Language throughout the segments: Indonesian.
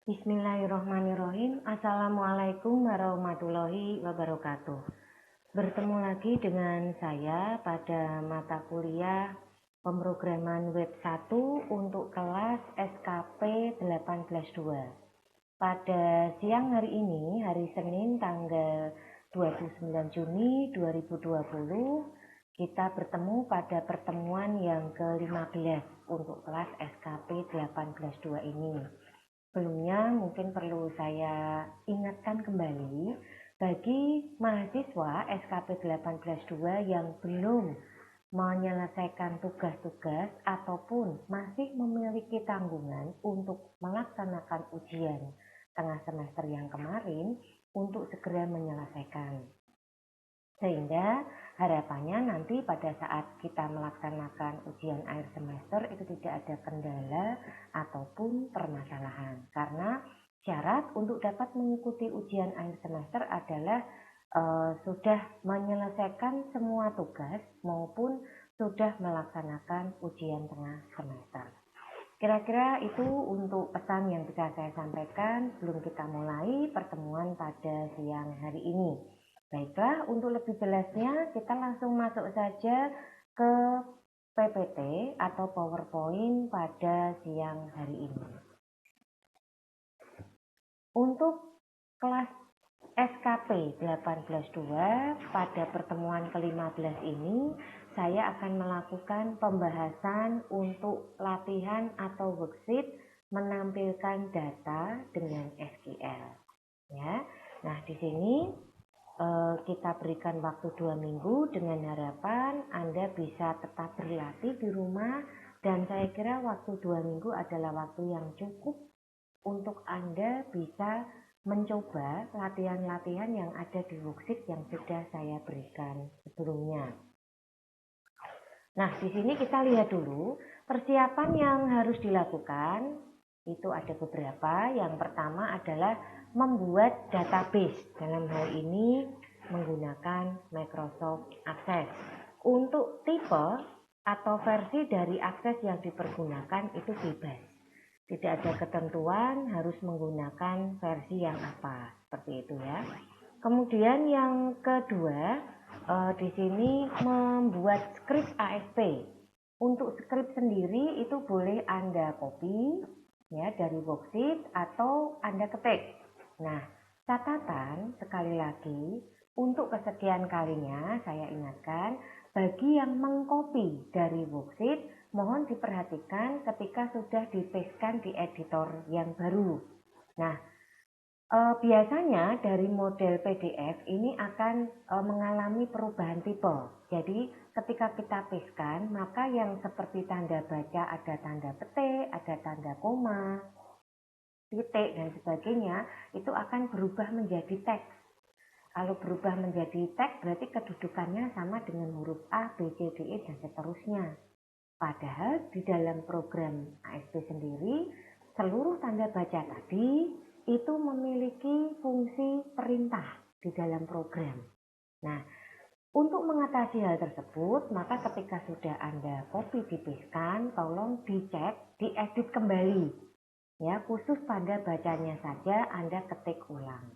Bismillahirrahmanirrahim. Assalamualaikum warahmatullahi wabarakatuh. Bertemu lagi dengan saya pada mata kuliah pemrograman web 1 untuk kelas SKP 18.2. Pada siang hari ini, hari Senin tanggal 29 Juni 2020, kita bertemu pada pertemuan yang ke-15 untuk kelas SKP 18.2 ini. Sebelumnya mungkin perlu saya ingatkan kembali bagi mahasiswa SKP 18.2 yang belum menyelesaikan tugas-tugas ataupun masih memiliki tanggungan untuk melaksanakan ujian tengah semester yang kemarin untuk segera menyelesaikan. Sehingga harapannya nanti pada saat kita melaksanakan ujian akhir semester itu tidak ada kendala ataupun permasalahan. Karena syarat untuk dapat mengikuti ujian akhir semester adalah sudah menyelesaikan semua tugas maupun sudah melaksanakan ujian tengah semester. Kira-kira itu untuk pesan yang bisa saya sampaikan sebelum kita mulai pertemuan pada siang hari ini. Baiklah, untuk lebih jelasnya kita langsung masuk saja ke PPT atau PowerPoint pada siang hari ini. Untuk kelas SKP 18.2 pada pertemuan ke-15 ini, saya akan melakukan pembahasan untuk latihan atau worksheet menampilkan data dengan SQL. Ya, nah di sini kita berikan waktu 2 minggu dengan harapan Anda bisa tetap berlatih di rumah, dan saya kira waktu 2 minggu adalah waktu yang cukup untuk Anda bisa mencoba latihan-latihan yang ada di worksheet yang sudah saya berikan sebelumnya. Nah, di sini kita lihat dulu persiapan yang harus dilakukan. Itu ada beberapa. Yang pertama adalah membuat database. Dalam hal ini menggunakan Microsoft Access. Untuk tipe atau versi dari akses yang dipergunakan itu bebas. Tidak ada ketentuan harus menggunakan versi yang apa. Seperti itu ya. Kemudian yang kedua, di sini membuat script ASP. Untuk script sendiri itu boleh Anda copy ya dari worksheet atau Anda ketik. Nah, catatan sekali lagi untuk kesekian kalinya saya ingatkan bagi yang mengcopy dari worksheet mohon diperhatikan ketika sudah dipastekan di editor yang baru. Nah, biasanya dari model PDF ini akan mengalami perubahan tipe. Jadi ketika kita pastekan, maka yang seperti tanda baca ada tanda petik, ada tanda koma, titik dan sebagainya itu akan berubah menjadi teks. Kalau berubah menjadi teks berarti kedudukannya sama dengan huruf A, B, C, D, E dan seterusnya. Padahal di dalam program ASP sendiri seluruh tanda baca tadi itu memiliki fungsi perintah di dalam program. Nah, untuk mengatasi hal tersebut, maka ketika sudah Anda copy dipastekan, tolong dicek, diedit kembali. Ya, khusus tanda bacanya saja Anda ketik ulang.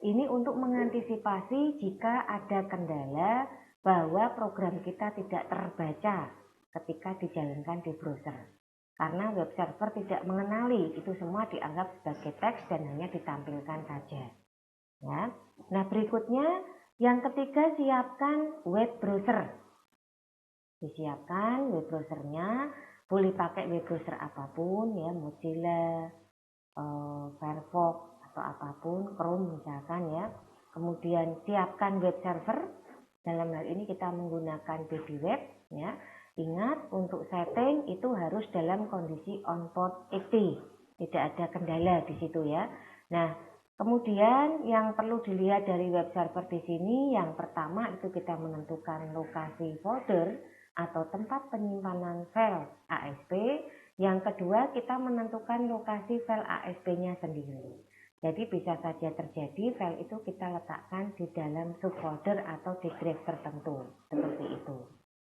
Ini untuk mengantisipasi jika ada kendala bahwa program kita tidak terbaca ketika dijalankan di browser. Karena web server tidak mengenali, itu semua dianggap sebagai teks dan hanya ditampilkan saja. Ya. Nah, berikutnya yang ketiga, siapkan web browser. Disiapkan web browsernya, boleh pakai web browser apapun ya, Mozilla, Firefox atau apapun, Chrome misalkan ya. Kemudian siapkan web server. Dalam hal ini kita menggunakan BabyWeb ya. Ingat, untuk setting itu harus dalam kondisi on port 80. Tidak ada kendala di situ ya. Nah, kemudian yang perlu dilihat dari web server di sini, yang pertama itu kita menentukan lokasi folder atau tempat penyimpanan file ASP. Yang kedua, kita menentukan lokasi file ASP-nya sendiri. Jadi bisa saja terjadi file itu kita letakkan di dalam subfolder atau di drive tertentu, seperti itu.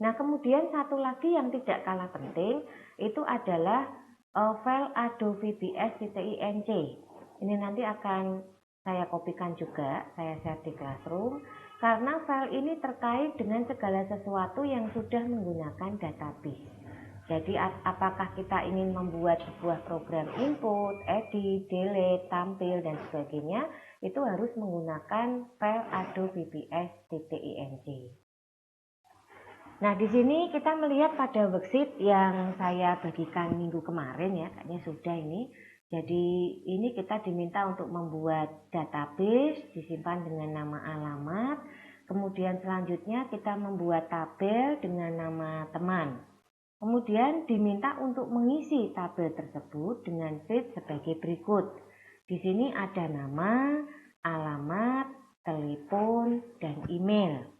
Nah, kemudian satu lagi yang tidak kalah penting itu adalah file adobe.bs.inc. Ini nanti akan saya kopikan juga, saya share di Classroom, karena file ini terkait dengan segala sesuatu yang sudah menggunakan database. Jadi apakah kita ingin membuat sebuah program input, edit, delete, tampil, dan sebagainya, itu harus menggunakan file adobe.vps.ing. Nah, di sini kita melihat pada worksheet yang saya bagikan minggu kemarin ya, kayaknya sudah ini. Jadi ini kita diminta untuk membuat database, disimpan dengan nama alamat. Kemudian selanjutnya kita membuat tabel dengan nama teman. Kemudian diminta untuk mengisi tabel tersebut dengan field sebagai berikut. Di sini ada nama, alamat, telepon, dan email.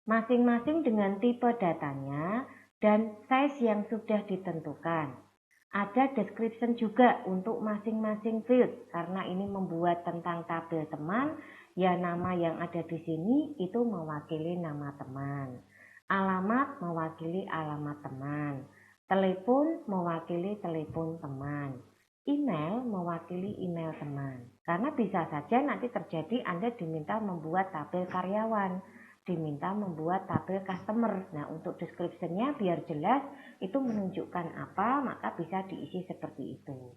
Masing-masing dengan tipe datanya dan size yang sudah ditentukan. Ada description juga untuk masing-masing field karena ini membuat tentang tabel teman, ya nama yang ada di sini itu mewakili nama teman. Alamat mewakili alamat teman. Telepon mewakili telepon teman. Email mewakili email teman. Karena bisa saja nanti terjadi Anda diminta membuat tabel karyawan, diminta membuat tabel customer. Nah, untuk description-nya biar jelas itu menunjukkan apa, maka bisa diisi seperti itu.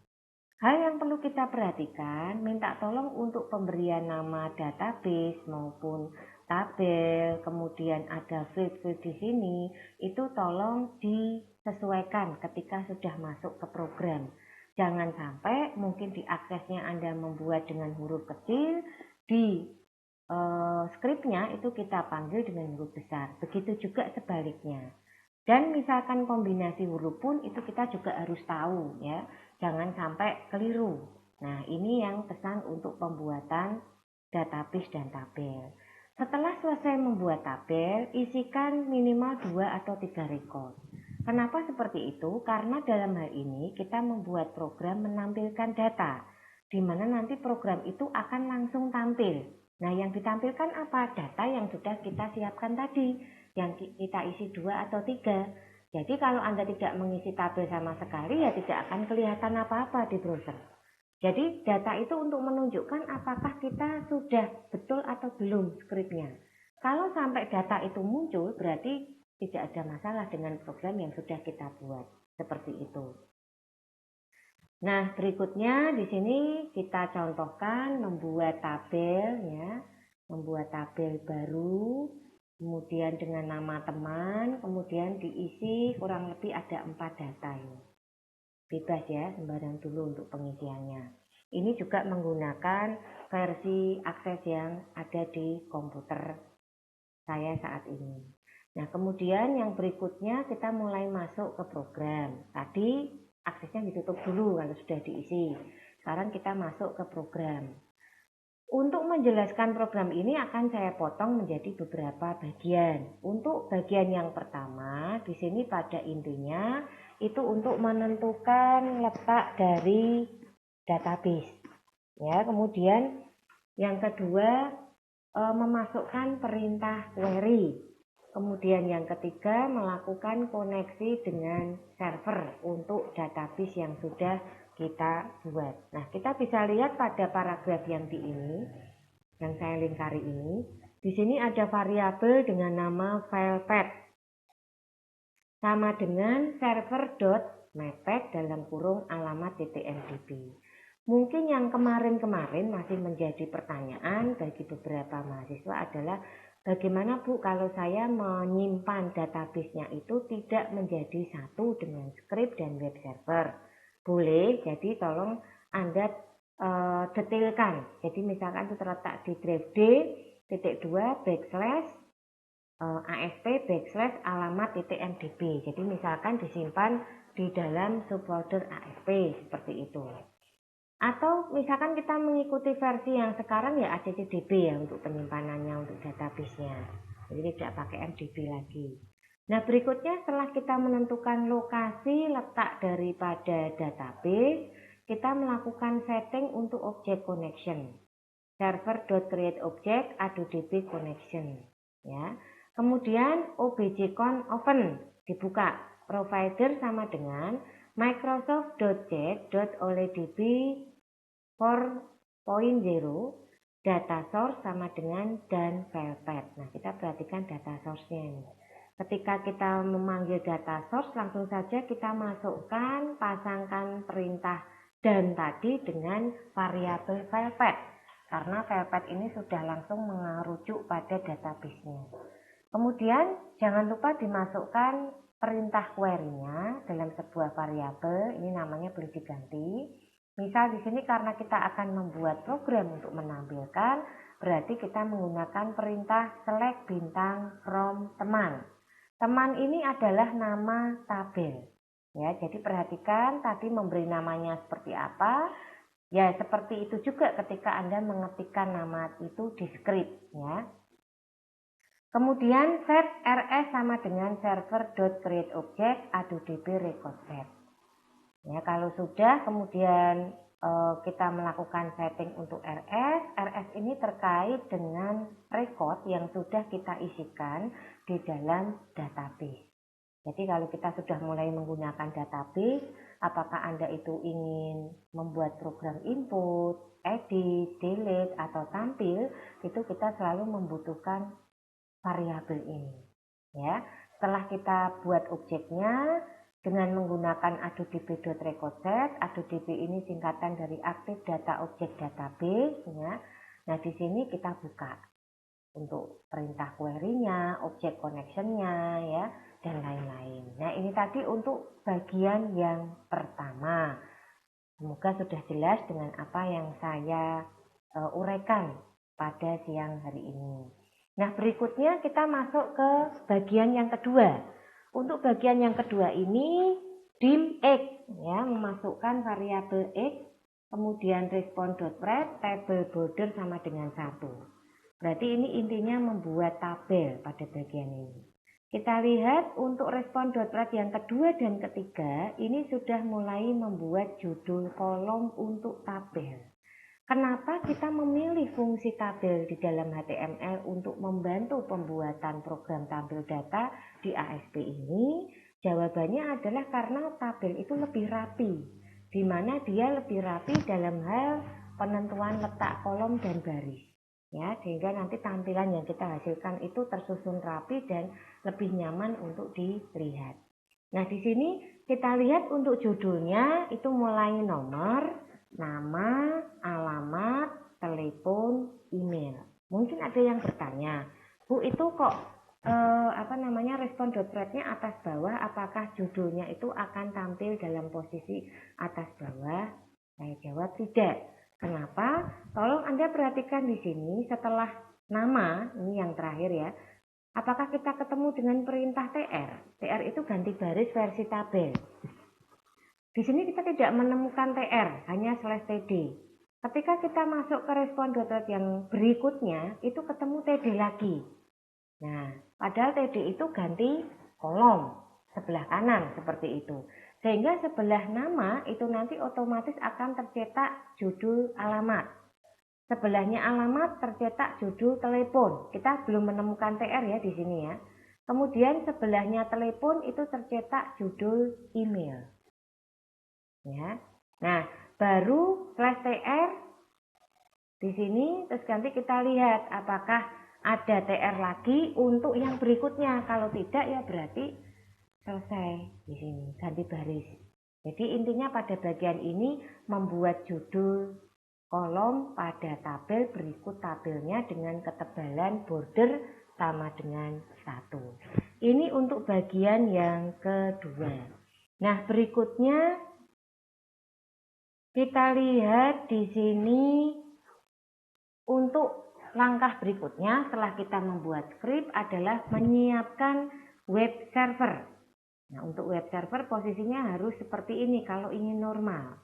Hal yang perlu kita perhatikan, minta tolong untuk pemberian nama database maupun tabel, kemudian ada field-field di sini, itu tolong disesuaikan ketika sudah masuk ke program. Jangan sampai mungkin di aksesnya Anda membuat dengan huruf kecil, di skripnya itu kita panggil dengan huruf besar. Begitu juga sebaliknya. Dan misalkan kombinasi huruf pun itu kita juga harus tahu ya. Jangan sampai keliru. Nah, ini yang pesan untuk pembuatan database dan tabel. Setelah selesai membuat tabel, isikan minimal 2 atau 3 record. Kenapa seperti itu? Karena dalam hal ini kita membuat program menampilkan data, di mana nanti program itu akan langsung tampil. Nah, yang ditampilkan apa? Data yang sudah kita siapkan tadi, yang kita isi 2 atau 3. Jadi kalau Anda tidak mengisi tabel sama sekali, ya tidak akan kelihatan apa-apa di browser. Jadi data itu untuk menunjukkan apakah kita sudah betul atau belum skripnya. Kalau sampai data itu muncul, berarti tidak ada masalah dengan program yang sudah kita buat. Seperti itu. Nah, berikutnya di sini kita contohkan membuat tabel ya, membuat tabel baru, kemudian dengan nama teman, kemudian diisi kurang lebih ada 4 data ini. Bebas ya, sembarang dulu untuk pengisiannya. Ini juga menggunakan versi akses yang ada di komputer saya saat ini. Nah, kemudian yang berikutnya kita mulai masuk ke program. Tadi aksesnya ditutup dulu kalau sudah diisi. Sekarang kita masuk ke program. Untuk menjelaskan program ini akan saya potong menjadi beberapa bagian. Untuk bagian yang pertama, di sini pada intinya itu untuk menentukan letak dari database. Ya, kemudian yang kedua memasukkan perintah query. Kemudian yang ketiga melakukan koneksi dengan server untuk database yang sudah kita buat. Nah, kita bisa lihat pada paragraf yang di ini, yang saya lingkari ini, di sini ada variabel dengan nama file path sama dengan server.mypath dalam kurung alamat.mdb. Mungkin yang kemarin-kemarin masih menjadi pertanyaan bagi beberapa mahasiswa adalah bagaimana Bu kalau saya menyimpan database-nya itu tidak menjadi satu dengan script dan web server. Boleh, jadi tolong Anda detailkan. Jadi misalkan itu terletak di drive D.2 /ASP /alamat.mdb. Jadi misalkan disimpan di dalam subfolder ASP seperti itu. Atau misalkan kita mengikuti versi yang sekarang ya ACCDB ya untuk penyimpanannya untuk database-nya. Jadi tidak pakai MDB lagi. Nah, berikutnya setelah kita menentukan lokasi letak daripada database, kita melakukan setting untuk object connection. Server.createObject AdoDB connection ya. Kemudian objcon open dibuka. Provider sama dengan microsoft.jet.oledb for .0 data source sama dengan dan file path. Nah, kita perhatikan data source-nya ini. Ketika kita memanggil data source, langsung saja kita masukkan, pasangkan perintah dan tadi dengan variabel file path. Karena file path ini sudah langsung merujuk pada database-nya. Kemudian jangan lupa dimasukkan perintah query-nya dalam sebuah variabel. Ini namanya boleh diganti. Misal di sini karena kita akan membuat program untuk menampilkan, berarti kita menggunakan perintah select bintang from teman. Teman ini adalah nama tabel. Ya, jadi perhatikan tadi memberi namanya seperti apa. Ya, seperti itu juga ketika Anda mengetikkan nama itu di script, ya. Kemudian set rs sama dengan server.createObject addodb record set. Ya, kalau sudah kemudian kita melakukan setting untuk rs ini terkait dengan record yang sudah kita isikan di dalam database. Jadi kalau kita sudah mulai menggunakan database, apakah Anda itu ingin membuat program input, edit, delete, atau tampil, itu kita selalu membutuhkan variabel ini. Ya, setelah kita buat objeknya, dengan menggunakan addodb.recordset, addodb ini singkatan dari Active Data Object Database, ya. Nah, di sini kita buka untuk perintah query-nya, object connection-nya, ya, dan lain-lain. Nah, ini tadi untuk bagian yang pertama. Semoga sudah jelas dengan apa yang saya uraikan pada siang hari ini. Nah, berikutnya kita masuk ke bagian yang kedua. Untuk bagian yang kedua ini dim x, ya, memasukkan variabel x, kemudian respond.write, table border sama dengan 1. Berarti ini intinya membuat tabel pada bagian ini. Kita lihat untuk respond.write yang kedua dan ketiga, ini sudah mulai membuat judul kolom untuk tabel. Kenapa kita memilih fungsi tabel di dalam HTML untuk membantu pembuatan program tampil data di ASP ini? Jawabannya adalah karena tabel itu lebih rapi, di mana dia lebih rapi dalam hal penentuan letak kolom dan baris. Ya, sehingga nanti tampilan yang kita hasilkan itu tersusun rapi dan lebih nyaman untuk dilihat. Nah, di sini kita lihat untuk judulnya itu mulai nomor, nama, alamat, telepon, email. Mungkin ada yang bertanya, Bu, itu kok respond.write-nya atas bawah, apakah judulnya itu akan tampil dalam posisi atas bawah? Saya jawab tidak. Kenapa? Tolong Anda perhatikan di sini setelah nama, ini yang terakhir ya. Apakah kita ketemu dengan perintah tr? Tr itu ganti baris versi tabel. Di sini kita tidak menemukan tr, hanya /td. Ketika kita masuk ke respond.write yang berikutnya, itu ketemu td lagi. Nah, padahal td itu ganti kolom sebelah kanan seperti itu. Sehingga sebelah nama itu nanti otomatis akan tercetak judul alamat. Sebelahnya alamat tercetak judul telepon. Kita belum menemukan tr ya di sini ya. Kemudian sebelahnya telepon itu tercetak judul email. Ya. Nah, baru /tr di sini terus ganti kita lihat apakah ada tr lagi untuk yang berikutnya. Kalau tidak ya berarti selesai di sini, ganti baris. Jadi intinya pada bagian ini membuat judul kolom pada tabel berikut tabelnya dengan ketebalan border sama dengan 1. Ini untuk bagian yang kedua. Nah, berikutnya kita lihat di sini untuk langkah berikutnya setelah kita membuat script adalah menyiapkan web server. Nah, untuk web server posisinya harus seperti ini kalau ingin normal.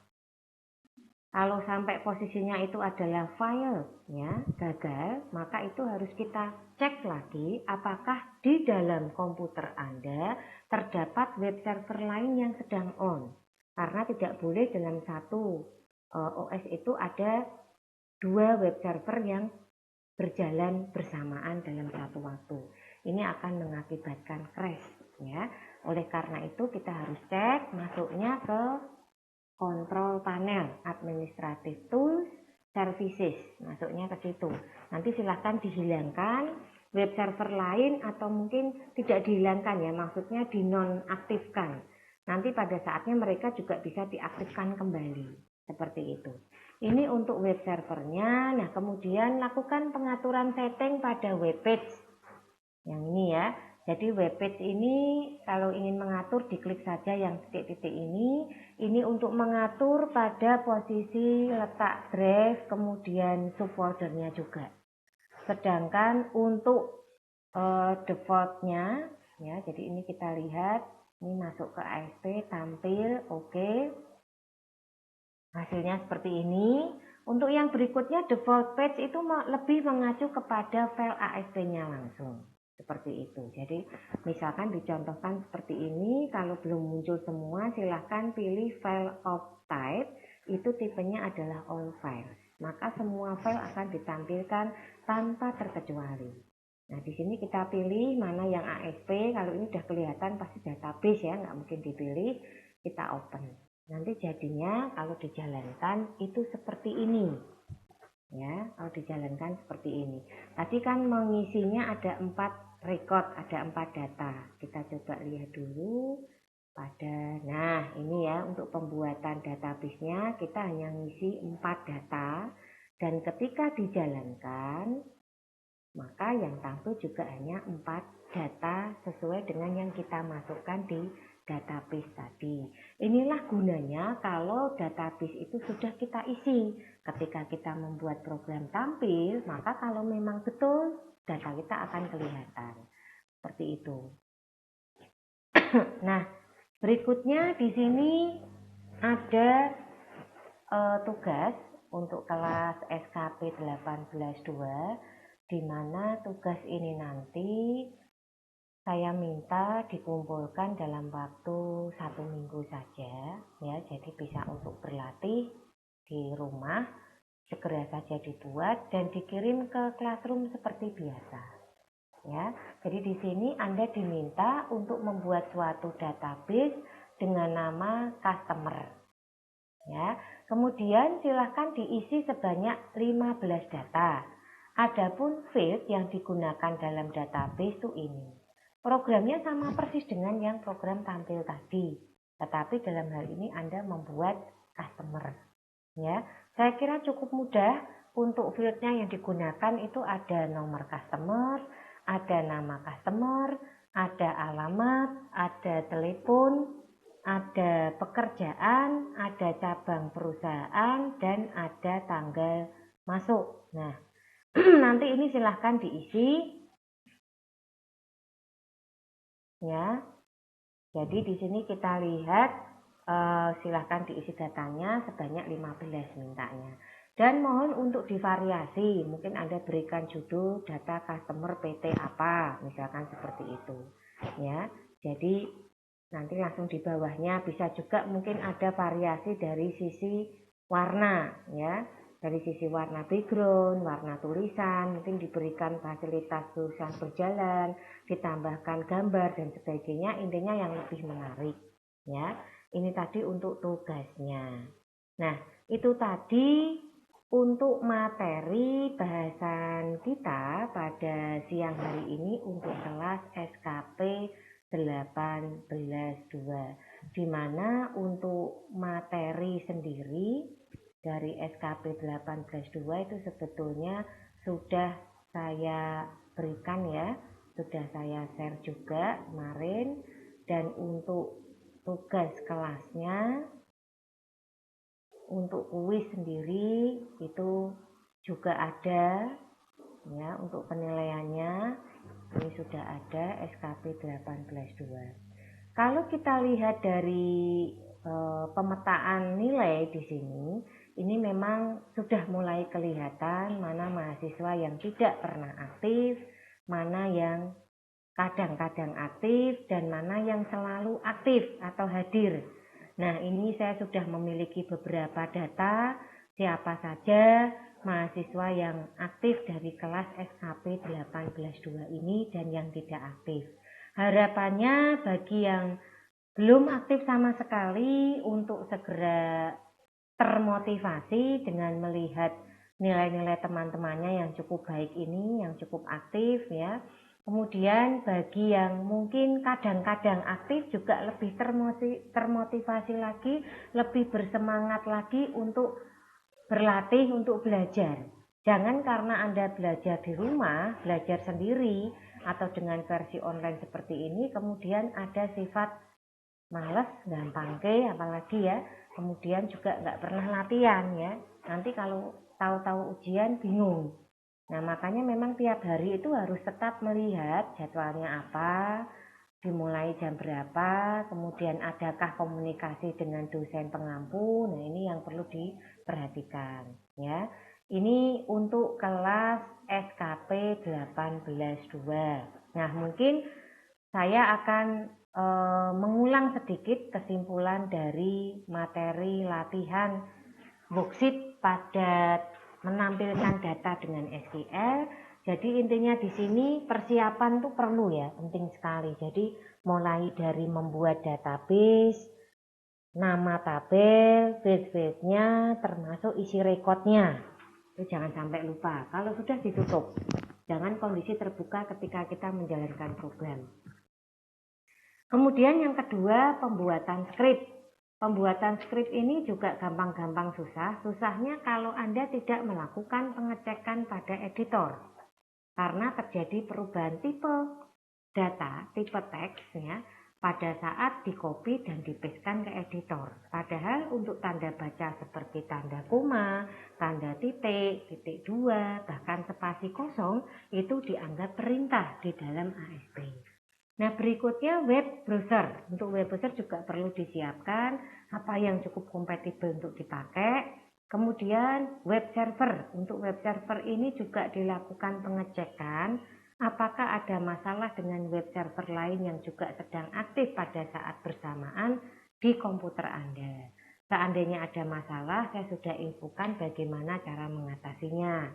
Kalau sampai posisinya itu adalah file, ya, gagal, maka itu harus kita cek lagi apakah di dalam komputer Anda terdapat web server lain yang sedang on. Karena tidak boleh dalam satu OS itu ada dua web server yang berjalan bersamaan dalam satu waktu. Ini akan mengakibatkan crash, ya. Oleh karena itu kita harus cek masuknya ke Control Panel, Administrative Tools, services, masuknya ke situ. Nanti silahkan dihilangkan web server lain atau mungkin tidak dihilangkan ya, maksudnya dinonaktifkan. Nanti pada saatnya mereka juga bisa diaktifkan kembali, seperti itu. Ini untuk web servernya. Nah, kemudian lakukan pengaturan setting pada web page. Yang ini ya. Jadi web page ini kalau ingin mengatur diklik saja yang titik-titik ini. Ini untuk mengatur pada posisi letak drive kemudian subfoldernya juga. Sedangkan untuk defaultnya ya, jadi ini kita lihat ini masuk ke ASP tampil oke. Hasilnya seperti ini. Untuk yang berikutnya default page itu lebih mengacu kepada file ASP-nya langsung. Seperti itu. Jadi misalkan dicontohkan seperti ini, kalau belum muncul semua silahkan pilih file of type, itu tipenya adalah all files. Maka semua file akan ditampilkan tanpa terkecuali. Nah di sini kita pilih mana yang ASP, kalau ini sudah kelihatan pasti database ya, nggak mungkin dipilih, kita open. Nanti jadinya kalau dijalankan itu seperti ini. Ya, kalau dijalankan seperti ini. Tadi kan mengisinya ada 4 record, ada 4 data. Kita coba lihat dulu pada, nah ini ya untuk pembuatan database-nya kita hanya ngisi 4 data dan ketika dijalankan maka yang tampil juga hanya 4 data sesuai dengan yang kita masukkan di database tadi. Inilah gunanya kalau database itu sudah kita isi. Ketika kita membuat program tampil, maka kalau memang betul data kita akan kelihatan. Seperti itu. Nah, berikutnya di sini ada tugas untuk kelas SKP 18.2, di mana tugas ini nanti saya minta dikumpulkan dalam waktu 1 minggu saja ya, jadi bisa untuk berlatih di rumah, segera saja dibuat dan dikirim ke classroom seperti biasa ya. Jadi di sini Anda diminta untuk membuat suatu database dengan nama customer ya. Kemudian silahkan diisi sebanyak 15 data. Adapun field yang digunakan dalam database itu ini. Programnya sama persis dengan yang program tampil tadi, tetapi dalam hal ini Anda membuat customer. Ya, saya kira cukup mudah. Untuk fieldnya yang digunakan itu ada nomor customer, ada nama customer, ada alamat, ada telepon, ada pekerjaan, ada cabang perusahaan, dan ada tanggal masuk. Nah, nanti ini silahkan diisi. Ya, jadi di sini kita lihat silahkan diisi datanya sebanyak 15 mintanya. Dan mohon untuk divariasi, mungkin Anda berikan judul data customer PT apa, misalkan seperti itu. Ya, jadi nanti langsung di bawahnya bisa juga mungkin ada variasi dari sisi warna, ya. Dari sisi warna background, warna tulisan, mungkin diberikan fasilitas tulisan berjalan, ditambahkan gambar dan sebagainya, intinya yang lebih menarik ya. Ini tadi untuk tugasnya. Nah, itu tadi untuk materi bahasan kita pada siang hari ini untuk kelas SKP 18.2, di mana untuk materi sendiri dari SKP 18.2 itu sebetulnya sudah saya berikan ya, sudah saya share juga kemarin. Dan untuk tugas kelasnya, untuk kuis sendiri itu juga ada ya, untuk penilaiannya ini sudah ada SKP 18.2. Kalau kita lihat dari pemetaan nilai di sini, ini memang sudah mulai kelihatan mana mahasiswa yang tidak pernah aktif, mana yang kadang-kadang aktif, dan mana yang selalu aktif atau hadir. Nah, ini saya sudah memiliki beberapa data siapa saja mahasiswa yang aktif dari kelas SKP 18.2 ini dan yang tidak aktif. Harapannya bagi yang belum aktif sama sekali untuk segera termotivasi dengan melihat nilai-nilai teman-temannya yang cukup baik ini, yang cukup aktif ya. Kemudian bagi yang mungkin kadang-kadang aktif juga lebih termotivasi lagi, lebih bersemangat lagi untuk berlatih, untuk belajar. Jangan karena Anda belajar di rumah, belajar sendiri, atau dengan versi online seperti ini, kemudian ada sifat males, gampang ke, apalagi ya, kemudian juga nggak pernah latihan ya. Nanti kalau tahu-tahu ujian bingung. Nah, makanya memang tiap hari itu harus tetap melihat jadwalnya apa, dimulai jam berapa, kemudian adakah komunikasi dengan dosen pengampu. Nah, ini yang perlu diperhatikan ya. Ini untuk kelas SKP 18-2. Nah, mungkin saya akan mengulang sedikit kesimpulan dari materi latihan worksheet pada menampilkan data dengan SQL. Jadi intinya di sini persiapan tuh perlu ya, penting sekali. Jadi mulai dari membuat database, nama tabel, field-fieldnya, termasuk isi rekodnya. Itu jangan sampai lupa. Kalau sudah ditutup, jangan kondisi terbuka ketika kita menjalankan program. Kemudian yang kedua, pembuatan skrip. Pembuatan skrip ini juga gampang-gampang susah. Susahnya kalau Anda tidak melakukan pengecekan pada editor. Karena terjadi perubahan tipe data, tipe teks ya, pada saat di-copy dan di-pastekan ke editor. Padahal untuk tanda baca seperti tanda koma, tanda titik, titik 2, bahkan spasi kosong itu dianggap perintah di dalam ASP. Nah, berikutnya web browser. Untuk web browser juga perlu disiapkan apa yang cukup kompatibel untuk dipakai. Kemudian web server. Untuk web server ini juga dilakukan pengecekan apakah ada masalah dengan web server lain yang juga sedang aktif pada saat bersamaan di komputer Anda. Seandainya ada masalah, saya sudah infokan bagaimana cara mengatasinya.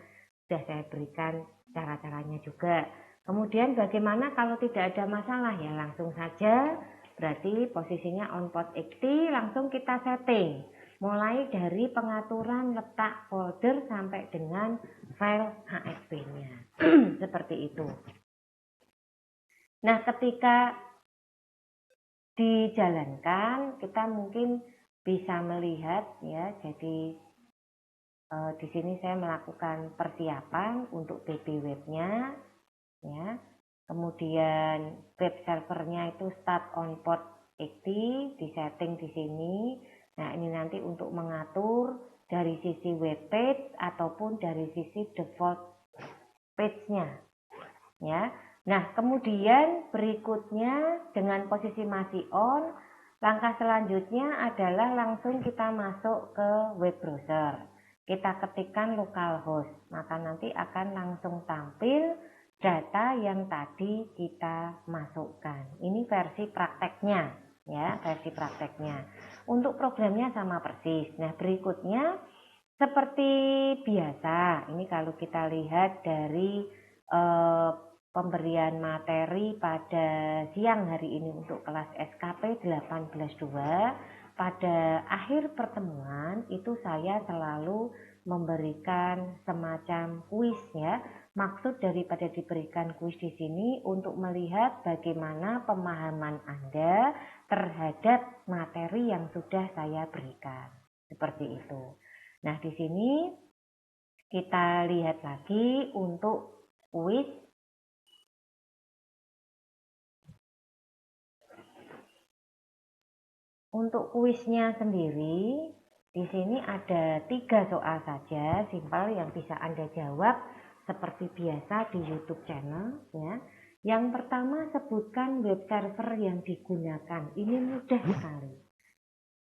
Sudah saya berikan cara-caranya juga. Kemudian bagaimana kalau tidak ada masalah ya, langsung saja berarti posisinya on port 80 langsung kita setting. Mulai dari pengaturan letak folder sampai dengan file ASP-nya. Seperti itu. Nah, ketika dijalankan kita mungkin bisa melihat ya, jadi di sini saya melakukan persiapan untuk BB webnya. Ya, kemudian web servernya itu start on port 80, disetting di sini. Nah, ini nanti untuk mengatur dari sisi web page ataupun dari sisi default page-nya. Ya. Nah, kemudian berikutnya dengan posisi masih on, langkah selanjutnya adalah langsung kita masuk ke web browser. Kita ketikkan localhost, maka nanti akan langsung tampil data yang tadi kita masukkan. Ini versi prakteknya ya, versi prakteknya. Untuk programnya sama persis. Nah, berikutnya seperti biasa, ini kalau kita lihat dari pemberian materi pada siang hari ini untuk kelas SKP 18-2, pada akhir pertemuan itu saya selalu memberikan semacam kuis ya. Maksud daripada diberikan kuis di sini untuk melihat bagaimana pemahaman Anda terhadap materi yang sudah saya berikan. Seperti itu. Nah, di sini kita lihat lagi untuk kuis. Untuk kuisnya sendiri, di sini ada 3 soal saja, simpel yang bisa Anda jawab seperti biasa di YouTube channel ya. Yang pertama, sebutkan web server yang digunakan. Ini mudah sekali.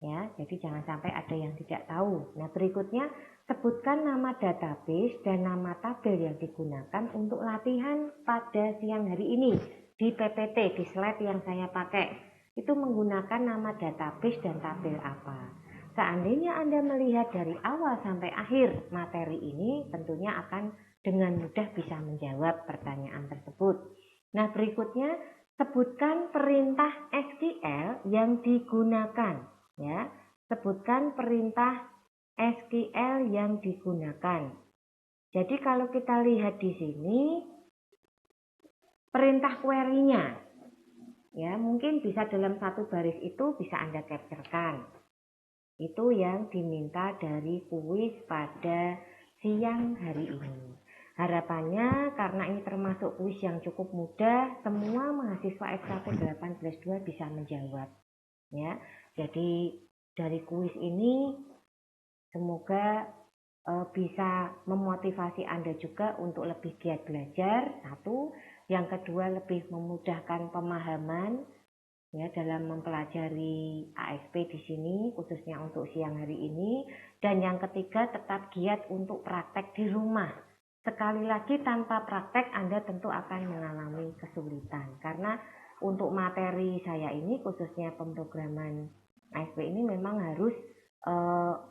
Ya, jadi jangan sampai ada yang tidak tahu. Nah, berikutnya sebutkan nama database dan nama tabel yang digunakan untuk latihan pada siang hari ini di PPT, di slide yang saya pakai. Itu menggunakan nama database dan tabel apa. Seandainya Anda melihat dari awal sampai akhir materi ini, tentunya akan dengan mudah bisa menjawab pertanyaan tersebut. Nah, berikutnya sebutkan perintah SQL yang digunakan. Ya, sebutkan perintah SQL yang digunakan. Jadi kalau kita lihat di sini perintah query-nya, ya mungkin bisa dalam satu baris itu bisa Anda capture-kan. Itu yang diminta dari kuis pada siang hari ini. Harapannya karena ini termasuk kuis yang cukup mudah, semua mahasiswa SKP 18+2 bisa menjawab. Ya, jadi dari kuis ini semoga bisa memotivasi Anda juga untuk lebih giat belajar, satu. Yang kedua, lebih memudahkan pemahaman ya dalam mempelajari ASP di sini, khususnya untuk siang hari ini. Dan yang ketiga, tetap giat untuk praktek di rumah. Sekali lagi, tanpa praktek Anda tentu akan mengalami kesulitan. Karena untuk materi saya ini, khususnya pemrograman ASP ini memang harus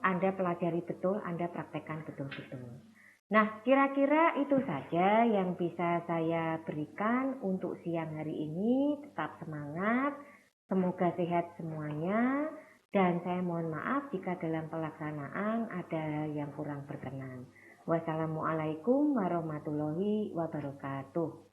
Anda pelajari betul, Anda praktekkan betul-betul. Nah, kira-kira itu saja yang bisa saya berikan untuk siang hari ini. Tetap semangat, semoga sehat semuanya, dan saya mohon maaf jika dalam pelaksanaan ada yang kurang berkenan. Wassalamualaikum warahmatullahi wabarakatuh.